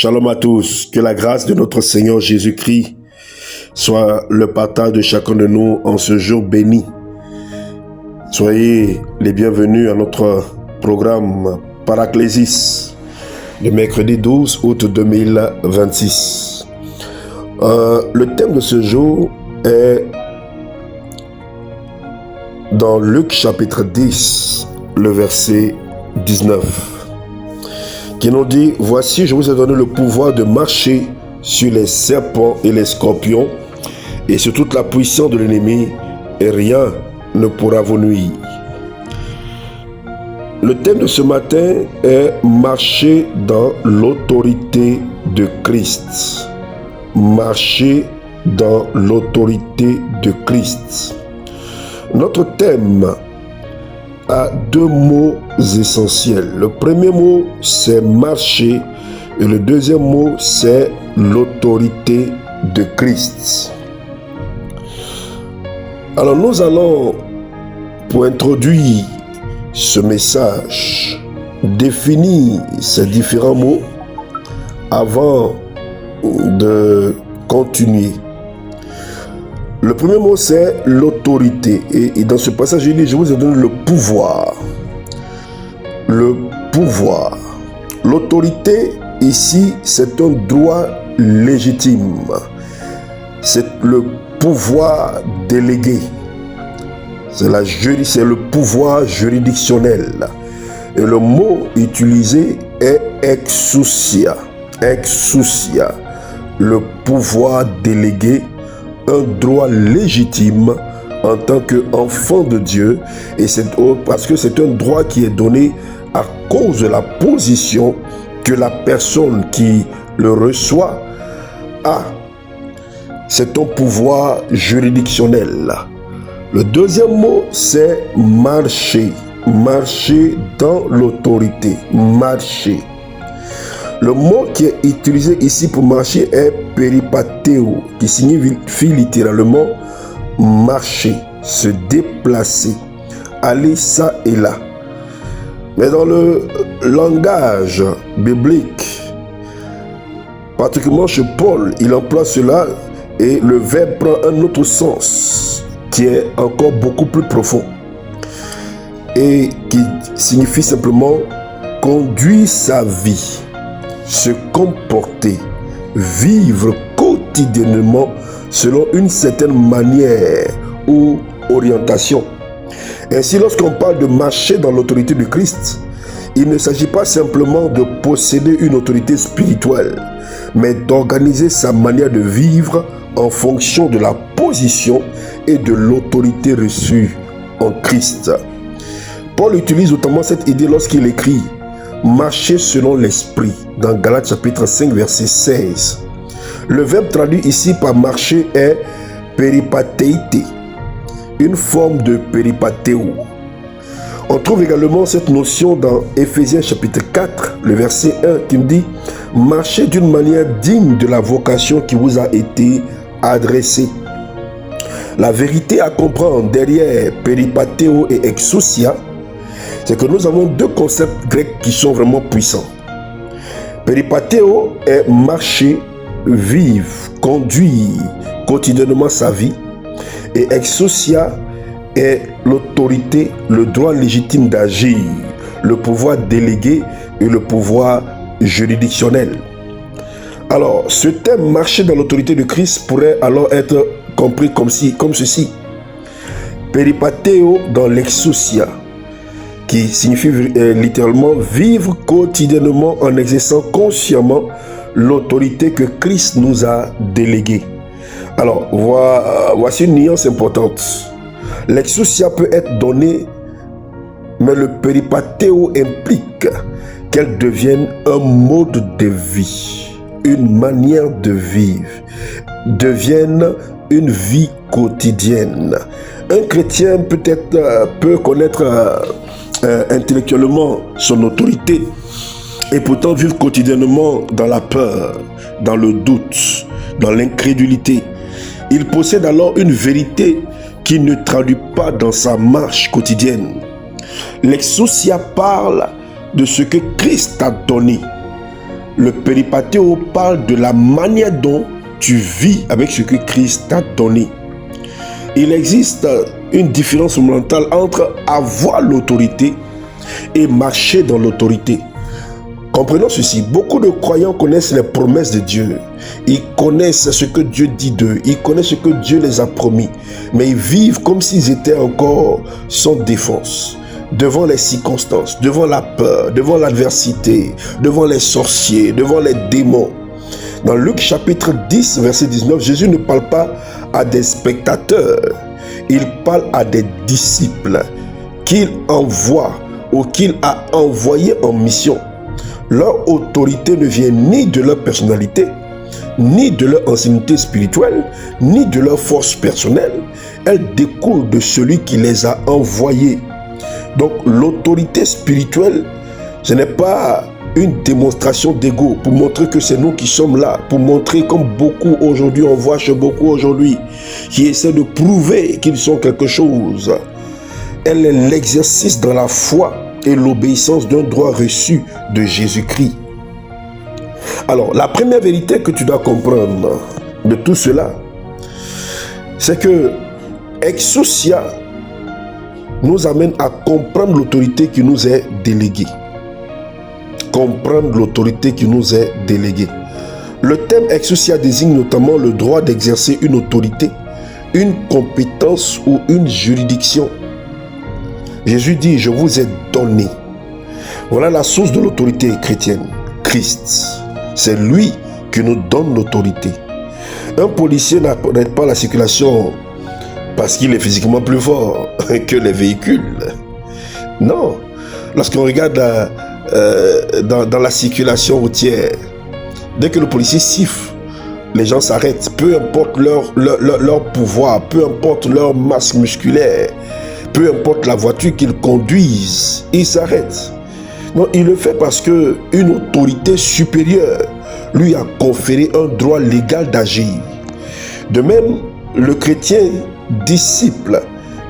Shalom à tous, que la grâce de notre Seigneur Jésus-Christ soit le partage de chacun de nous en ce jour béni. Soyez les bienvenus à notre programme Paraclésis, le mercredi 12 août 2026. Le thème de ce jour est dans Luc chapitre 10, le verset 19. Qui nous dit, voici, je vous ai donné le pouvoir de marcher sur les serpents et les scorpions et sur toute la puissance de l'ennemi, et rien ne pourra vous nuire. Le thème de ce matin est marcher dans l'autorité de Christ. Marcher dans l'autorité de Christ. Notre thème a deux mots essentiels. Le premier mot, c'est marcher, et le deuxième mot, c'est l'autorité de Christ. Alors nous allons, pour introduire ce message, définir ces différents mots avant de continuer. Le premier mot, c'est l'autorité. Et dans ce passage, il dit, je vous ai donné le pouvoir. Le pouvoir. L'autorité, ici, c'est un droit légitime. C'est le pouvoir délégué. C'est le pouvoir juridictionnel. Et le mot utilisé est exousia. Exousia. Le pouvoir délégué, un droit légitime en tant qu'enfant de Dieu, et parce que c'est un droit qui est donné à cause de la position que la personne qui le reçoit a. C'est un pouvoir juridictionnel. Le deuxième mot, c'est marcher. Marcher dans l'autorité. Marcher. Le mot qui est utilisé ici pour marcher est peripateo, qui signifie littéralement marcher, se déplacer, aller ça et là. Mais dans le langage biblique, particulièrement chez Paul, il emploie cela et le verbe prend un autre sens qui est encore beaucoup plus profond et qui signifie simplement conduire sa vie, se comporter, vivre quotidiennement selon une certaine manière ou orientation. Ainsi, lorsqu'on parle de marcher dans l'autorité de Christ, il ne s'agit pas simplement de posséder une autorité spirituelle, mais d'organiser sa manière de vivre en fonction de la position et de l'autorité reçue en Christ. Paul utilise notamment cette idée lorsqu'il écrit marcher selon l'esprit, dans Galates chapitre 5, verset 16. Le verbe traduit ici par marcher est peripateite, une forme de peripateo. On trouve également cette notion dans Éphésiens chapitre 4, le verset 1, qui nous dit marcher d'une manière digne de la vocation qui vous a été adressée. La vérité à comprendre derrière peripateo et exousia, c'est que nous avons deux concepts grecs qui sont vraiment puissants. Peripateo est marcher, vivre, conduire quotidiennement sa vie. Et exousia est l'autorité, le droit légitime d'agir, le pouvoir délégué et le pouvoir juridictionnel. Alors, ce thème marcher dans l'autorité de Christ pourrait alors être compris comme ceci. Peripateo dans l'exousia, qui signifie littéralement vivre quotidiennement en exerçant consciemment l'autorité que Christ nous a déléguée. Alors, voici une nuance importante. L'exousia peut être donnée, mais le peripateo implique qu'elle devienne un mode de vie, une manière de vivre, devienne une vie quotidienne. Un chrétien peut connaître intellectuellement son autorité et pourtant vivre quotidiennement dans la peur, dans le doute, dans l'incrédulité. Il possède alors une vérité qui ne traduit pas dans sa marche le péripathéo parle de la manière dont tu vis avec ce que Christ t'a donné. Il existe une différence fondamentale entre avoir l'autorité et marcher dans l'autorité. Comprenons ceci, beaucoup de croyants connaissent les promesses de Dieu. Ils connaissent ce que Dieu dit d'eux. Ils connaissent ce que Dieu les a promis. Mais ils vivent comme s'ils étaient encore sans défense. Devant les circonstances, devant la peur, devant l'adversité, devant les sorciers, devant les démons. Dans Luc chapitre 10, verset 19, Jésus ne parle pas à des spectateurs. Il parle à des disciples qu'il envoie ou qu'il a envoyés en mission. Leur autorité ne vient ni de leur personnalité, ni de leur ancienneté spirituelle, ni de leur force personnelle. Elle découle de celui qui les a envoyés. Donc l'autorité spirituelle, ce n'est pas une démonstration d'ego pour montrer que c'est nous qui sommes là, pour montrer comme beaucoup aujourd'hui, on voit chez beaucoup aujourd'hui, qui essaient de prouver qu'ils sont quelque chose. Elle est l'exercice dans la foi et l'obéissance d'un droit reçu de Jésus-Christ. Alors, la première vérité que tu dois comprendre de tout cela, c'est que exousia nous amène à comprendre l'autorité qui nous est déléguée. Comprendre l'autorité qui nous est déléguée. Le terme exousia désigne notamment le droit d'exercer une autorité, une compétence ou une juridiction. Jésus dit, je vous ai donné. Voilà la source de l'autorité chrétienne, Christ. C'est lui qui nous donne l'autorité. Un policier n'arrête pas la circulation parce qu'il est physiquement plus fort que les véhicules. Non. Lorsqu'on regarde dans la circulation routière, dès que le policier siffle, les gens s'arrêtent. Peu importe leur pouvoir, peu importe leur masse musculaire, peu importe la voiture qu'ils conduisent, ils s'arrêtent. Non, il le fait parce que une autorité supérieure lui a conféré un droit légal d'agir. De même, le chrétien disciple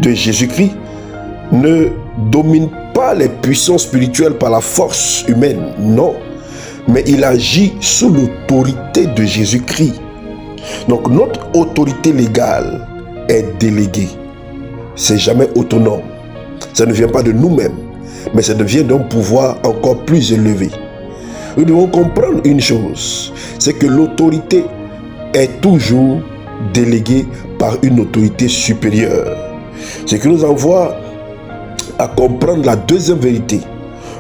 de Jésus-Christ ne domine pas les puissances spirituelles par la force humaine, non, mais il agit sous l'autorité de Jésus-Christ. Donc notre autorité légale est déléguée. C'est jamais autonome. Ça ne vient pas de nous-mêmes, mais ça devient d'un pouvoir encore plus élevé. Nous devons comprendre une chose, c'est que l'autorité est toujours déléguée par une autorité supérieure. Ce qui nous envoie à comprendre la deuxième vérité.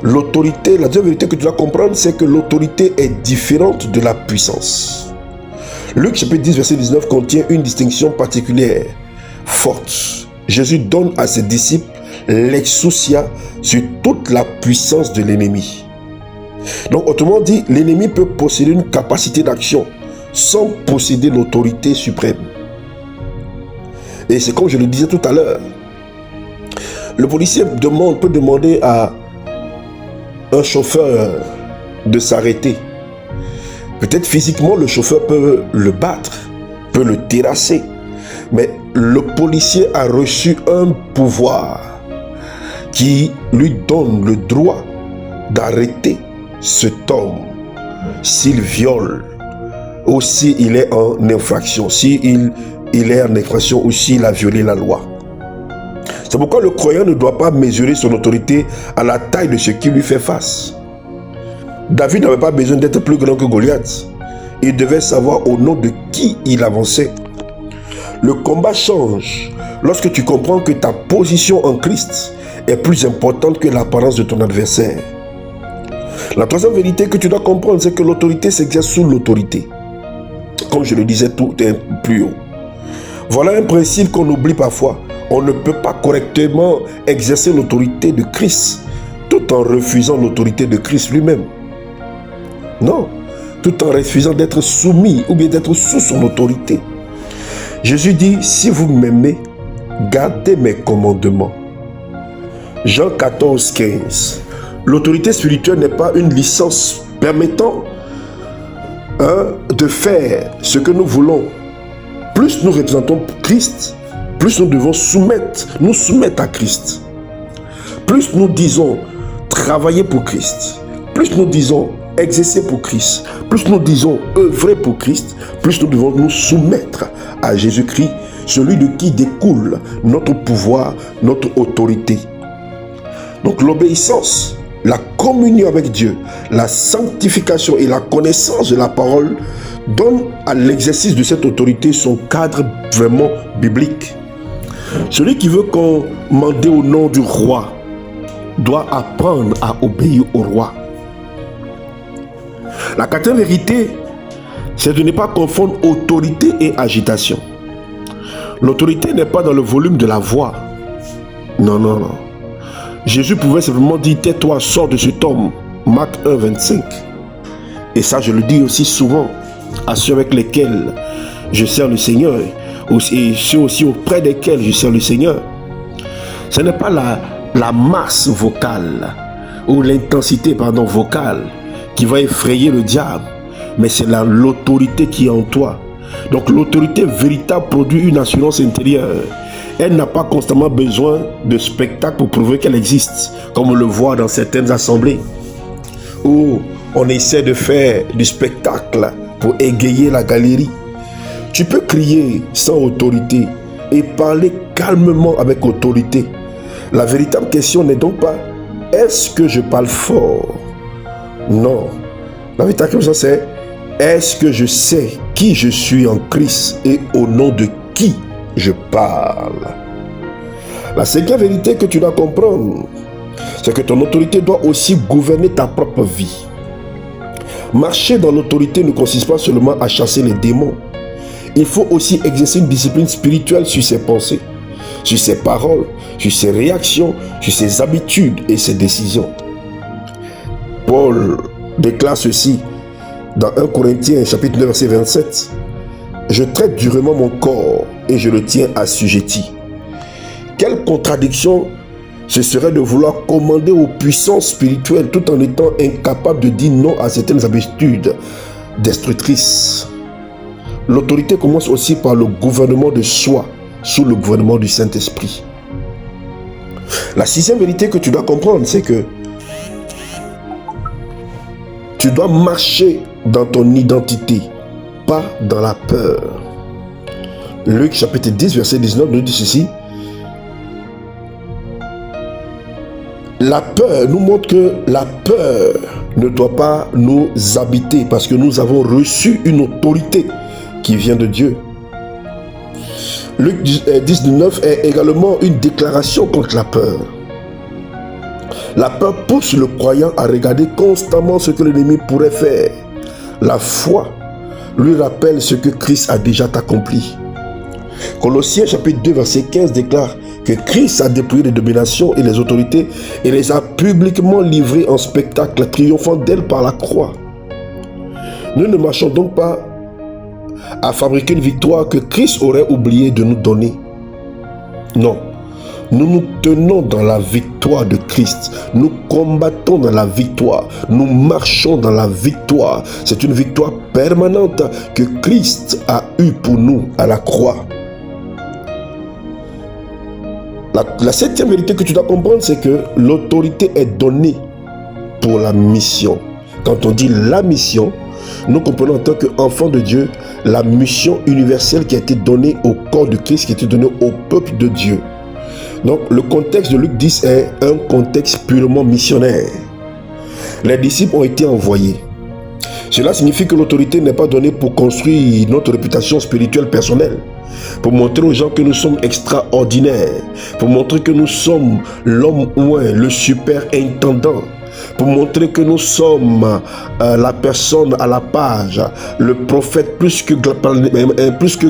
L'autorité, la deuxième vérité que tu dois comprendre, c'est que l'autorité est différente de la puissance. Luc chapitre 10, verset 19 contient une distinction particulière, forte. Jésus donne à ses disciples l'exousia sur toute la puissance de l'ennemi. Donc, autrement dit, l'ennemi peut posséder une capacité d'action sans posséder l'autorité suprême. Et c'est comme je le disais tout à l'heure. Le policier peut demander à un chauffeur de s'arrêter. Peut-être physiquement, le chauffeur peut le battre, peut le terrasser. Mais le policier a reçu un pouvoir qui lui donne le droit d'arrêter cet homme s'il viole ou s'il est en infraction, s'il est en infraction ou s'il a violé la loi. C'est pourquoi le croyant ne doit pas mesurer son autorité à la taille de ce qui lui fait face. David n'avait pas besoin d'être plus grand que Goliath. Il devait savoir au nom de qui il avançait. Le combat change lorsque tu comprends que ta position en Christ est plus importante que l'apparence de ton adversaire. La troisième vérité que tu dois comprendre, c'est que l'autorité s'exerce sous l'autorité. Comme je le disais tout plus haut. Voilà un principe qu'on oublie parfois. On ne peut pas correctement exercer l'autorité de Christ tout en refusant l'autorité de Christ lui-même. Non, tout en refusant d'être soumis ou bien d'être sous son autorité. Jésus dit, si vous m'aimez, gardez mes commandements. Jean 14, 15. L'autorité spirituelle n'est pas une licence permettant de faire ce que nous voulons. Plus nous représentons Christ, plus nous devons nous soumettre à Christ. Plus nous disons travailler pour Christ, plus nous disons exercer pour Christ, plus nous disons œuvrer pour Christ, plus nous devons nous soumettre à Jésus-Christ, celui de qui découle notre pouvoir, notre autorité. Donc l'obéissance, la communion avec Dieu, la sanctification et la connaissance de la parole donnent à l'exercice de cette autorité son cadre vraiment biblique. Celui qui veut commander au nom du roi doit apprendre à obéir au roi. La quatrième vérité, c'est de ne pas confondre autorité et agitation. L'autorité n'est pas dans le volume de la voix. Non, non, non. Jésus pouvait simplement dire « Tais-toi, sors de cet homme ». Marc 1, 25. Et ça, je le dis aussi souvent à ceux avec lesquels je sers le Seigneur et ceux aussi auprès desquels je sers le Seigneur. Ce n'est pas la masse vocale ou l'intensité vocale qui va effrayer le diable, mais c'est l'autorité qui est en toi. Donc l'autorité véritable produit une assurance intérieure. Elle n'a pas constamment besoin de spectacle pour prouver qu'elle existe, comme on le voit dans certaines assemblées, où on essaie de faire du spectacle pour égayer la galerie. Tu peux crier sans autorité et parler calmement avec autorité. La véritable question n'est donc pas « est-ce que je parle fort ?» Non. La véritable question c'est « est-ce que je sais qui je suis en Christ et au nom de qui je parle ?» La cinquième vérité que tu dois comprendre, c'est que ton autorité doit aussi gouverner ta propre vie. Marcher dans l'autorité ne consiste pas seulement à chasser les démons. Il faut aussi exercer une discipline spirituelle sur ses pensées, sur ses paroles, sur ses réactions, sur ses habitudes et ses décisions. Paul déclare ceci dans 1 Corinthiens chapitre 9 verset 27. « Je traite durement mon corps et je le tiens assujetti. » Quelle contradiction ce serait de vouloir commander aux puissances spirituelles tout en étant incapable de dire non à certaines habitudes destructrices. L'autorité commence aussi par le gouvernement de soi, sous le gouvernement du Saint-Esprit. La sixième vérité que tu dois comprendre, c'est que tu dois marcher dans ton identité, pas dans la peur. Luc chapitre 10, verset 19 nous dit ceci. La peur nous montre que la peur ne doit pas nous habiter parce que nous avons reçu une autorité qui vient de Dieu. Luc 19 est également une déclaration contre la peur. La peur pousse le croyant à regarder constamment ce que l'ennemi pourrait faire. La foi lui rappelle ce que Christ a déjà accompli. Colossiens chapitre 2 verset 15 déclare que Christ a déployé les dominations et les autorités et les a publiquement livrées en spectacle, triomphant d'elles par la croix. Nous ne marchons donc pas à fabriquer une victoire que Christ aurait oublié de nous donner. Non, nous nous tenons dans la victoire de Christ. Nous combattons dans la victoire. Nous marchons dans la victoire. C'est une victoire permanente que Christ a eue pour nous à la croix. La septième vérité que tu dois comprendre, c'est que l'autorité est donnée pour la mission. Quand on dit la mission, nous comprenons en tant qu'enfants de Dieu la mission universelle qui a été donnée au corps de Christ, qui a été donnée au peuple de Dieu. Donc le contexte de Luc 10 est un contexte purement missionnaire. Les disciples ont été envoyés. Cela signifie que l'autorité n'est pas donnée pour construire notre réputation spirituelle personnelle, pour montrer aux gens que nous sommes extraordinaires, pour montrer que nous sommes l'homme ouin, le super intendant, pour montrer que nous sommes la personne à la page, le prophète plus que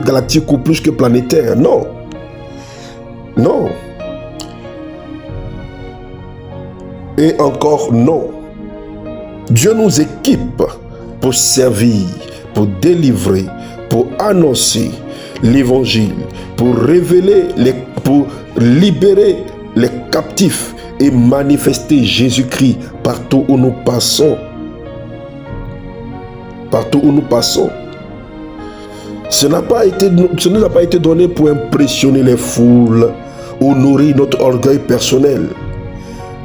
galactique ou plus que planétaire. Non. Non. Et encore non. Dieu nous équipe pour servir, pour délivrer, pour annoncer l'évangile, pour révéler, pour libérer les captifs et manifester Jésus-Christ partout où nous passons. Partout où nous passons. Ce ne nous a pas été donné pour impressionner les foules ou nourrir notre orgueil personnel.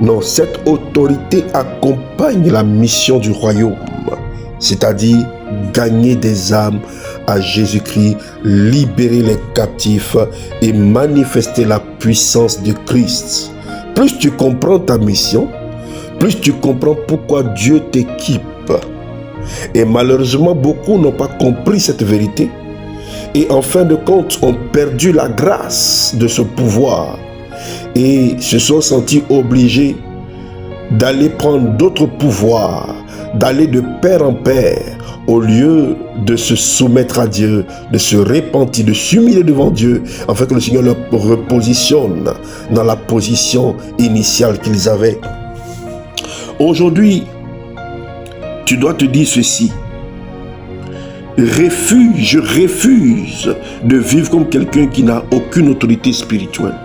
Non, cette autorité accompagne la mission du royaume, c'est-à-dire gagner des âmes à Jésus-Christ, libérer les captifs et manifester la puissance de Christ. Plus tu comprends ta mission, plus tu comprends pourquoi Dieu t'équipe. Et malheureusement, beaucoup n'ont pas compris cette vérité et en fin de compte ont perdu la grâce de ce pouvoir et se sont sentis obligés d'aller prendre d'autres pouvoirs, d'aller de père en père, au lieu de se soumettre à Dieu, de se repentir, de s'humilier devant Dieu, afin que le Seigneur leur repositionne dans la position initiale qu'ils avaient. Aujourd'hui, tu dois te dire ceci: je refuse de vivre comme quelqu'un qui n'a aucune autorité spirituelle.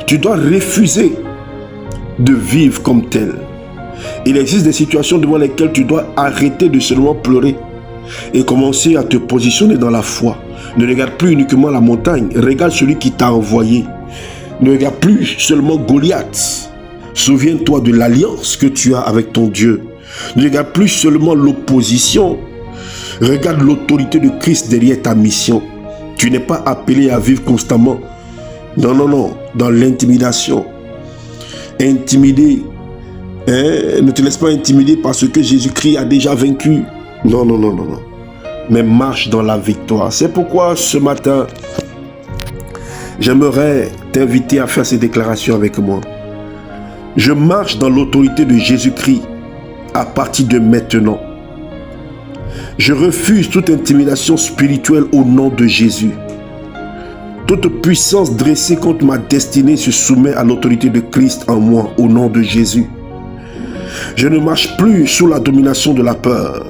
Tu dois refuser de vivre comme tel. Il existe des situations devant lesquelles tu dois arrêter de seulement pleurer et commencer à te positionner dans la foi. Ne regarde plus uniquement la montagne, regarde celui qui t'a envoyé. Ne regarde plus seulement Goliath. Souviens-toi de l'alliance que tu as avec ton Dieu. Ne regarde plus seulement l'opposition. Regarde l'autorité de Christ derrière ta mission. Tu n'es pas appelé à vivre constamment. Non, dans l'intimidation. Intimider. Ne te laisse pas intimider parce que Jésus-Christ a déjà vaincu. Non. Mais marche dans la victoire. C'est pourquoi ce matin, j'aimerais t'inviter à faire ces déclarations avec moi. Je marche dans l'autorité de Jésus-Christ à partir de maintenant. Je refuse toute intimidation spirituelle au nom de Jésus. Toute puissance dressée contre ma destinée se soumet à l'autorité de Christ en moi au nom de Jésus. Je ne marche plus sous la domination de la peur.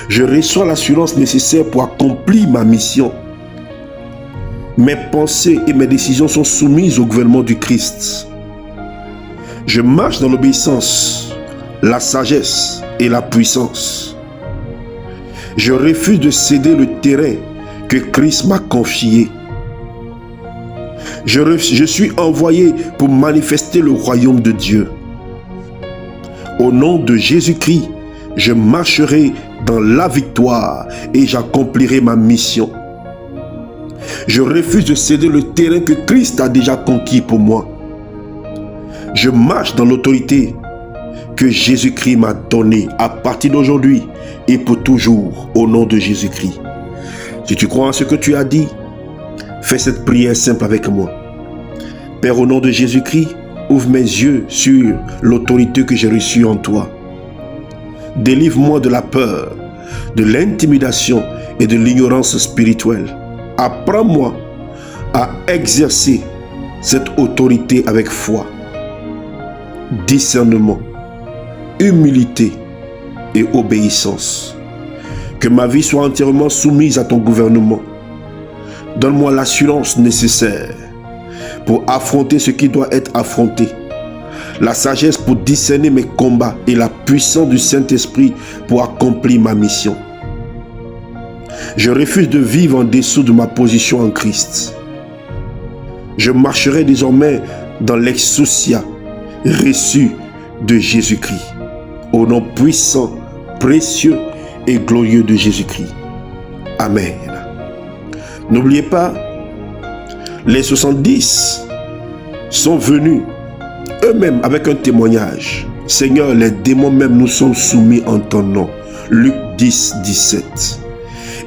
Je reçois l'assurance nécessaire pour accomplir ma mission. Mes pensées et mes décisions sont soumises au gouvernement du Christ. Je marche dans l'obéissance, la sagesse et la puissance. Je refuse de céder le terrain que Christ m'a confié. Je suis envoyé pour manifester le royaume de Dieu. Au nom de Jésus-Christ, je marcherai dans la victoire et j'accomplirai ma mission. Je refuse de céder le terrain que Christ a déjà conquis pour moi. Je marche dans l'autorité que Jésus-Christ m'a donnée à partir d'aujourd'hui et pour toujours au nom de Jésus-Christ. Si tu crois en ce que tu as dit, fais cette prière simple avec moi. Père, au nom de Jésus-Christ, ouvre mes yeux sur l'autorité que j'ai reçue en toi. Délivre-moi de la peur, de l'intimidation et de l'ignorance spirituelle. Apprends-moi à exercer cette autorité avec foi, discernement, humilité et obéissance. Que ma vie soit entièrement soumise à ton gouvernement. Donne-moi l'assurance nécessaire pour affronter ce qui doit être affronté, la sagesse pour discerner mes combats et la puissance du Saint-Esprit pour accomplir ma mission. Je refuse de vivre en dessous de ma position en Christ. Je marcherai désormais dans l'exousia reçu de Jésus-Christ, au nom puissant, précieux et glorieux de Jésus-Christ. Amen. N'oubliez pas, les 70 sont venus eux-mêmes avec un témoignage. Seigneur, les démons même nous sont soumis en ton nom. Luc 10, 17.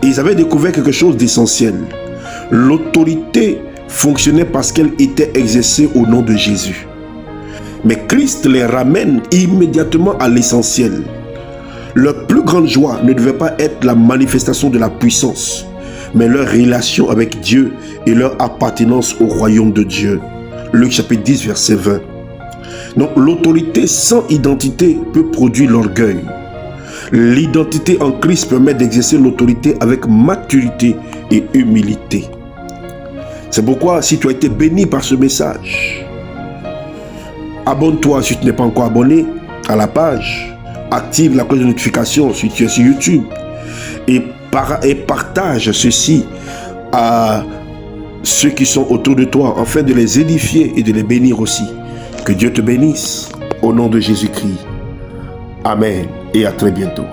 Et ils avaient découvert quelque chose d'essentiel. L'autorité fonctionnait parce qu'elle était exercée au nom de Jésus. Mais Christ les ramène immédiatement à l'essentiel. Leur plus grande joie ne devait pas être la manifestation de la puissance, mais leur relation avec Dieu et leur appartenance au royaume de Dieu. Luc chapitre 10, verset 20. Donc l'autorité sans identité peut produire l'orgueil. L'identité en Christ permet d'exercer l'autorité avec maturité et humilité. C'est pourquoi si tu as été béni par ce message, abonne-toi si tu n'es pas encore abonné à la page. Active la cloche de notification si tu es sur YouTube et partage ceci à ceux qui sont autour de toi afin de les édifier et de les bénir aussi. Que Dieu te bénisse au nom de Jésus-Christ. Amen et à très bientôt.